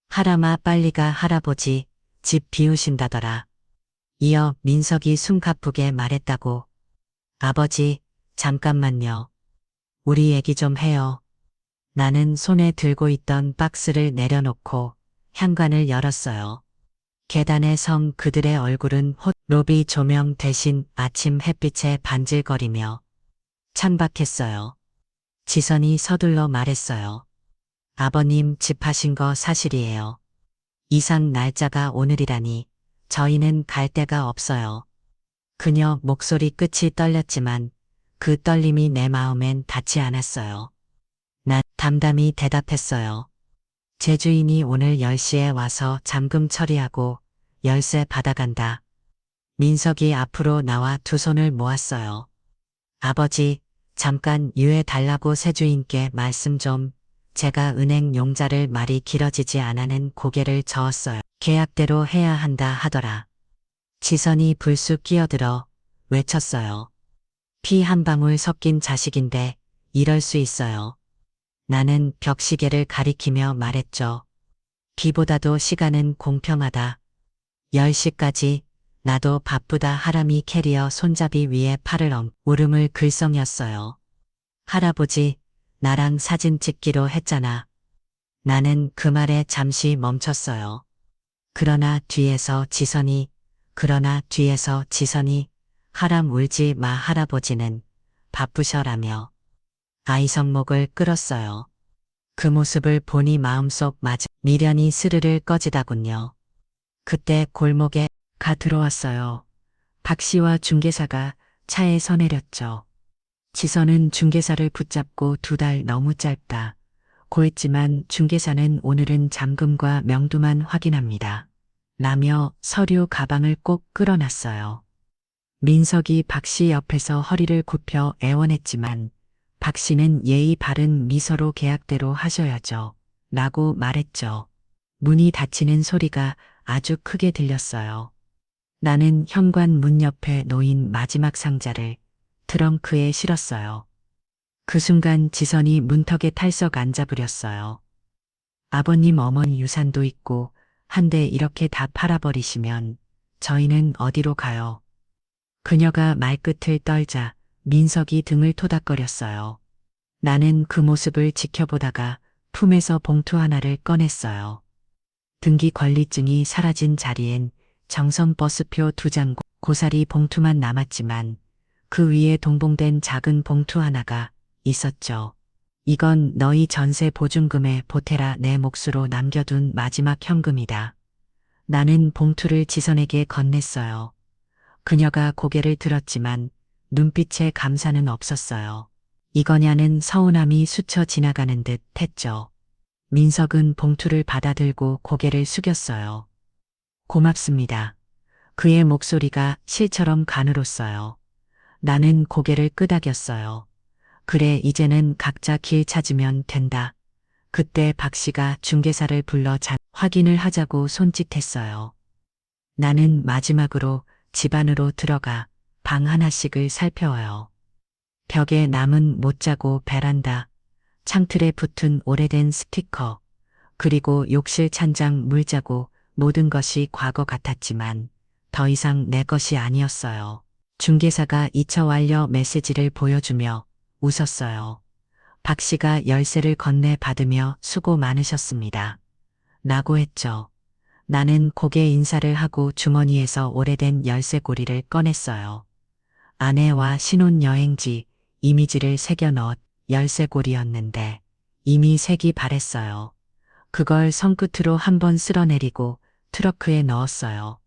하람아 빨리 가 할아버지 집 비우신다더라. 이어 민석이 숨가쁘게 말했다고. 아버지 잠깐만요. 우리 얘기 좀 해요. 나는 손에 들고 있던 박스를 내려놓고 현관을 열었어요. 계단에 선 그들의 얼굴은 로비 조명 대신 아침 햇빛에 반질거리며 창박했어요. 지선이 서둘러 말했어요. 아버님 집하신 거 사실이에요. 이상 날짜가 오늘이라니 저희는 갈 데가 없어요. 그녀 목소리 끝이 떨렸지만 그 떨림이 내 마음엔 닿지 않았어요. 난 담담히 대답했어요. 제 주인이 오늘 10시에 와서 잠금 처리하고 열쇠 받아간다. 민석이 앞으로 나와 두 손을 모았어요. 아버지, 잠깐 유해 달라고 새 주인께 말씀 좀. 제가 은행 용자를 말이 길어지지 않아는 고개를 저었어요. 계약대로 해야 한다 하더라. 지선이 불쑥 끼어들어 외쳤어요. 피 한 방울 섞인 자식인데 이럴 수 있어요. 나는 벽시계를 가리키며 말했죠. 비보다도 시간은 공평하다. 10시까지 나도 바쁘다. 하람이 캐리어 손잡이 위에 팔을 울음을 글썽였어요. 할아버지, 나랑 사진 찍기로 했잖아. 나는 그 말에 잠시 멈췄어요. 그러나 뒤에서 지선이 하람 울지 마 할아버지는 바쁘셔라며 아이 성목을 끌었어요. 그 모습을 보니 마음속 미련이 스르르 꺼지다군요. 그때 골목에 가 들어왔어요. 박 씨와 중개사가 차에 서내렸죠. 지선은 중개사를 붙잡고 2달 너무 짧다. 고했지만 중개사는 오늘은 잠금과 명도만 확인합니다. 라며 서류 가방을 꼭 끌어놨어요. 민석이 박 씨 옆에서 허리를 굽혀 애원했지만 박 씨는 예의 바른 미소로 계약대로 하셔야죠. 라고 말했죠. 문이 닫히는 소리가 아주 크게 들렸어요. 나는 현관 문 옆에 놓인 마지막 상자를 트렁크에 실었어요. 그 순간 지선이 문턱에 탈썩 앉아버렸어요. 아버님 어머니 유산도 있고 한데 이렇게 다 팔아버리시면 저희는 어디로 가요? 그녀가 말끝을 떨자 민석이 등을 토닥거렸어요. 나는 그 모습을 지켜보다가 품에서 봉투 하나를 꺼냈어요. 등기 권리증이 사라진 자리엔 정선버스표 2장 고사리 봉투만 남았지만 그 위에 동봉된 작은 봉투 하나가 있었죠. 이건 너희 전세 보증금에 보태라. 내 몫으로 남겨둔 마지막 현금이다. 나는 봉투를 지선에게 건넸어요. 그녀가 고개를 들었지만 눈빛에 감사는 없었어요. 이거냐는 서운함이 스쳐 지나가는 듯 했죠. 민석은 봉투를 받아들고 고개를 숙였어요. 고맙습니다. 그의 목소리가 실처럼 가늘었어요. 나는 고개를 끄덕였어요. 그래 이제는 각자 길 찾으면 된다. 그때 박 씨가 중개사를 불러 확인을 하자고 손짓했어요. 나는 마지막으로 집 안으로 들어가 방 하나씩을 살펴와요. 벽에 남은 못자고 베란다, 창틀에 붙은 오래된 스티커, 그리고 욕실 찬장 물자고 모든 것이 과거 같았지만 더 이상 내 것이 아니었어요. 중개사가 이처 완료 메시지를 보여주며 웃었어요. 박 씨가 열쇠를 건네 받으며 수고 많으셨습니다. 라고 했죠. 나는 고개 인사를 하고 주머니에서 오래된 열쇠고리를 꺼냈어요. 아내와 신혼여행지 이미지를 새겨 넣었 열쇠고리였는데 이미 색이 바랬어요. 그걸 손끝으로 한번 쓸어내리고 트렁크에 넣었어요.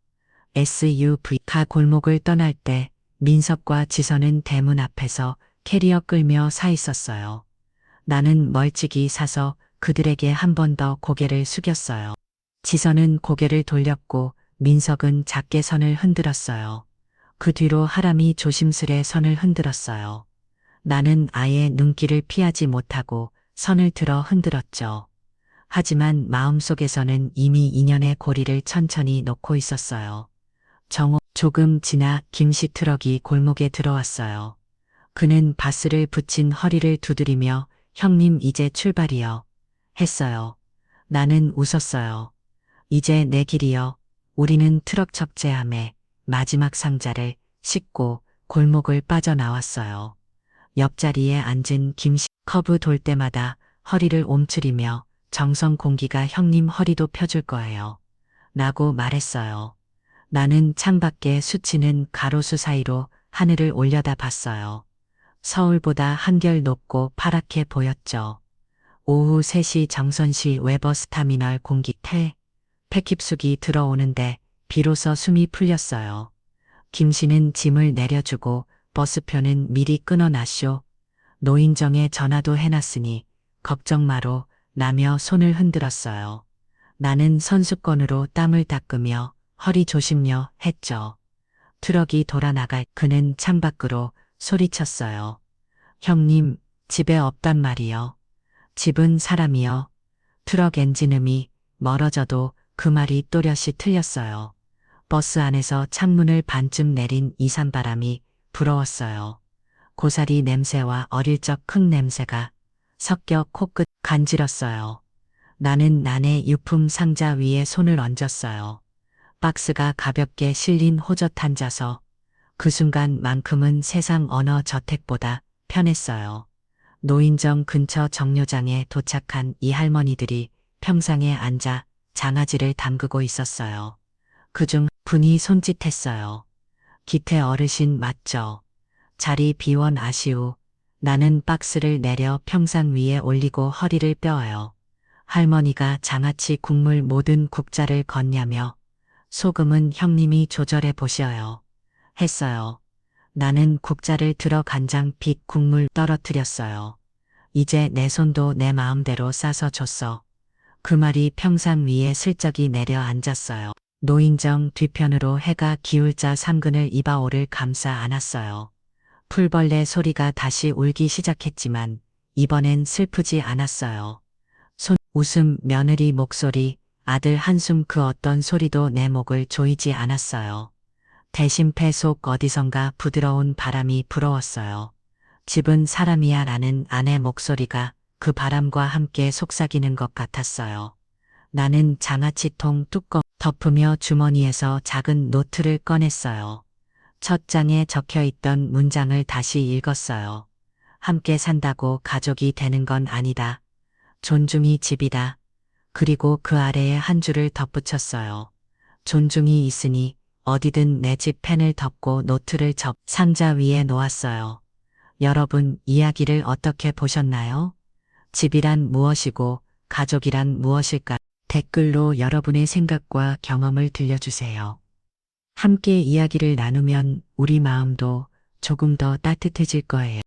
SUV가 골목을 떠날 때 민석과 지선은 대문 앞에서 캐리어 끌며 서 있었어요. 나는 멀찍이 사서 그들에게 한 번 더 고개를 숙였어요. 지선은 고개를 돌렸고 민석은 작게 선을 흔들었어요. 그 뒤로 하람이 조심스레 선을 흔들었어요. 나는 아예 눈길을 피하지 못하고 선을 들어 흔들었죠. 하지만 마음속에서는 이미 인연의 고리를 천천히 놓고 있었어요. 조금 지나 김씨 트럭이 골목에 들어왔어요. 그는 바스를 붙인 허리를 두드리며 형님 이제 출발이요. 했어요. 나는 웃었어요. 이제 내 길이요. 우리는 트럭 적재함에 마지막 상자를 싣고 골목을 빠져나왔어요. 옆자리에 앉은 김씨 커브 돌 때마다 허리를 옴츠리며 정성 공기가 형님 허리도 펴줄 거예요. 라고 말했어요. 나는 창밖에 스치는 가로수 사이로 하늘을 올려다 봤어요. 서울보다 한결 높고 파랗게 보였죠. 오후 3시 정선시 웨버스타미널 패킵숙이 들어오는데 비로소 숨이 풀렸어요. 김 씨는 짐을 내려주고 버스표는 미리 끊어놨쇼. 노인정에 전화도 해놨으니 걱정 마로 라며 손을 흔들었어요. 나는 선수건으로 땀을 닦으며 허리 조심요 했죠. 트럭이 돌아나갈 그는 창밖으로 소리쳤어요. 형님, 집에 없단 말이요. 집은 사람이요. 트럭 엔진음이 멀어져도 그 말이 또렷이 틀렸어요. 버스 안에서 창문을 반쯤 내린 이산바람이 부러웠어요. 고사리 냄새와 어릴 적 흙 냄새가 섞여 코끝 간질었어요. 나는 난의 유품 상자 위에 손을 얹었어요. 박스가 가볍게 실린 호젓 앉아서 그 순간만큼은 세상 어느 저택보다 편했어요. 노인정 근처 정류장에 도착한 이 할머니들이 평상에 앉아 장아찌를 담그고 있었어요. 그중 분이 손짓했어요. 기태 어르신 맞죠? 자리 비원 아시오. 나는 박스를 내려 평상 위에 올리고 허리를 뼈어요. 할머니가 장아찌 국물 모든 국자를 건냐며 소금은 형님이 조절해 보셔요. 했어요. 나는 국자를 들어 간장 빅 국물 떨어뜨렸어요. 이제 내 손도 내 마음대로 싸서 줬어. 그 말이 평상 위에 슬쩍이 내려 앉았어요. 노인정 뒤편으로 해가 기울자 상근을 이바오를 감싸 안았어요. 풀벌레 소리가 다시 울기 시작했지만 이번엔 슬프지 않았어요. 웃음, 며느리 목소리, 아들 한숨 그 어떤 소리도 내 목을 조이지 않았어요. 대신 폐 속 어디선가 부드러운 바람이 불어왔어요. 집은 사람이야 라는 아내 목소리가 그 바람과 함께 속삭이는 것 같았어요. 나는 장아찌통 뚜껑 덮으며 주머니에서 작은 노트를 꺼냈어요. 첫 장에 적혀있던 문장을 다시 읽었어요. 함께 산다고 가족이 되는 건 아니다. 존중이 집이다. 그리고 그 아래에 한 줄을 덧붙였어요. 존중이 있으니 어디든 내 집 펜을 덮고 노트를 상자 위에 놓았어요. 여러분 이야기를 어떻게 보셨나요? 집이란 무엇이고 가족이란 무엇일까? 댓글로 여러분의 생각과 경험을 들려주세요. 함께 이야기를 나누면 우리 마음도 조금 더 따뜻해질 거예요.